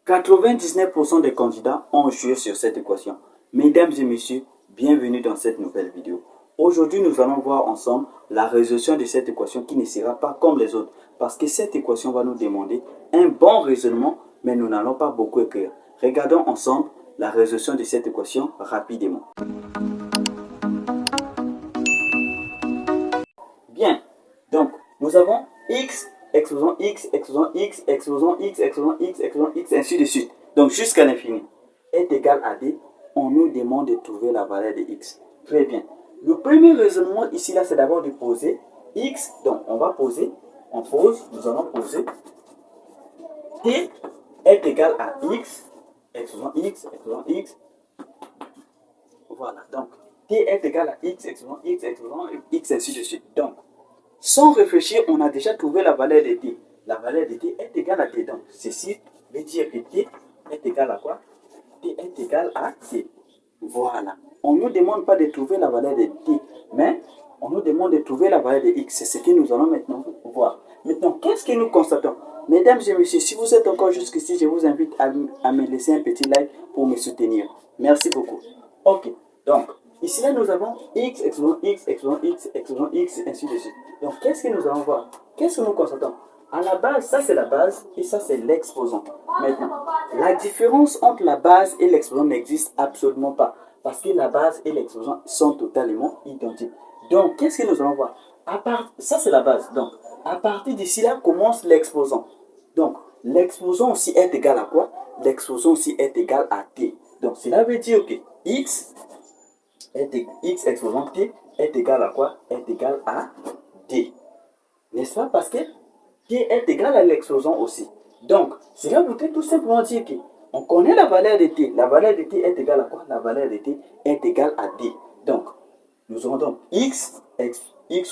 99% des candidats ont échoué sur cette équation. Mesdames et messieurs, bienvenue dans cette nouvelle vidéo. Aujourd'hui, nous allons voir ensemble la résolution de cette équation qui ne sera pas comme les autres. Parce que cette équation va nous demander un bon raisonnement, mais nous n'allons pas beaucoup écrire. Regardons ensemble la résolution de cette équation rapidement. Bien, donc nous avons x exposant x, exposant x, exposant x, exposant x, exposant x, ainsi de suite. Donc jusqu'à l'infini est égal à d. On nous demande de trouver la valeur de x. Très bien. Le premier raisonnement ici, là, c'est d'abord de poser x. Donc on va poser, on pose, nous allons poser t est égal à x, exposant x, exposant x. Voilà, donc t est égal à x, exposant x, exposant x, ainsi de suite. Donc, sans réfléchir, on a déjà trouvé la valeur de t. La valeur de t est égale à t. Donc, ceci veut dire que t est égal à quoi? T est égal à t. Voilà. On ne nous demande pas de trouver la valeur de t, mais on nous demande de trouver la valeur de x. C'est ce que nous allons maintenant voir. Maintenant, qu'est-ce que nous constatons? Mesdames et messieurs, si vous êtes encore jusqu'ici, je vous invite à me laisser un petit like pour me soutenir. Merci beaucoup. Ok. Donc, ici là, nous avons x, exposant x, exposant x, exposant x, ainsi de suite. Donc, qu'est-ce que nous allons voir? Qu'est-ce que nous constatons? À la base, ça c'est la base et ça c'est l'exposant. Maintenant, la différence entre la base et l'exposant n'existe absolument pas. Parce que la base et l'exposant sont totalement identiques. Donc, qu'est-ce que nous allons voir? Ça c'est la base. Donc, à partir d'ici là commence l'exposant. Donc, l'exposant aussi est égal à quoi? L'exposant aussi est égal à t. Donc, cela veut dire que x exposant t est égal à quoi? Est égal à d. N'est-ce pas? Parce que t est égal à l'exposant aussi. Donc, cela voudrait tout simplement dire que on connaît la valeur de t. La valeur de t est égale à quoi? La valeur de t est égale à d. Donc, nous aurons donc x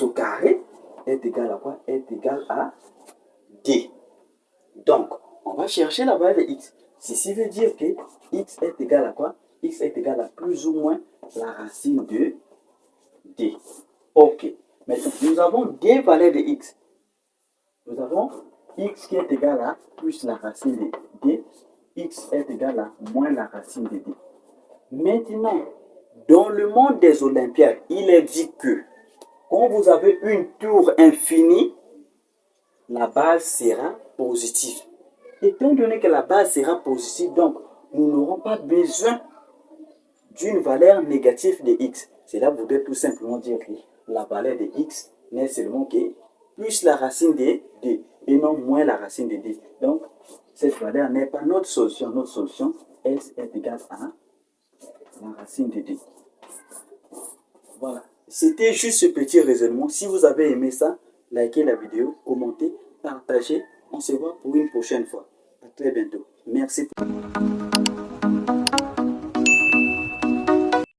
au carré est égal à quoi? Est égal à d. Donc, on va chercher la valeur de x. Ceci veut dire que x est égal à quoi? X est égal à plus ou moins la racine de d. Ok. Maintenant, nous avons des valeurs de x. Nous avons x qui est égal à plus la racine de d. X est égal à moins la racine de d. Maintenant, dans le monde des Olympiades, il est dit que quand vous avez une tour infinie, la base sera positive. Étant donné que la base sera positive, donc nous n'aurons pas besoin d'une valeur négative de x. Cela voudrait tout simplement dire que la valeur de x n'est seulement que plus la racine de d et non moins la racine de d. Donc, cette valeur n'est pas notre solution. Notre solution s est égal à la racine de d. Voilà. C'était juste ce petit raisonnement. Si vous avez aimé ça, likez la vidéo, commentez, partagez. On se voit pour une prochaine fois. À très bientôt. Merci.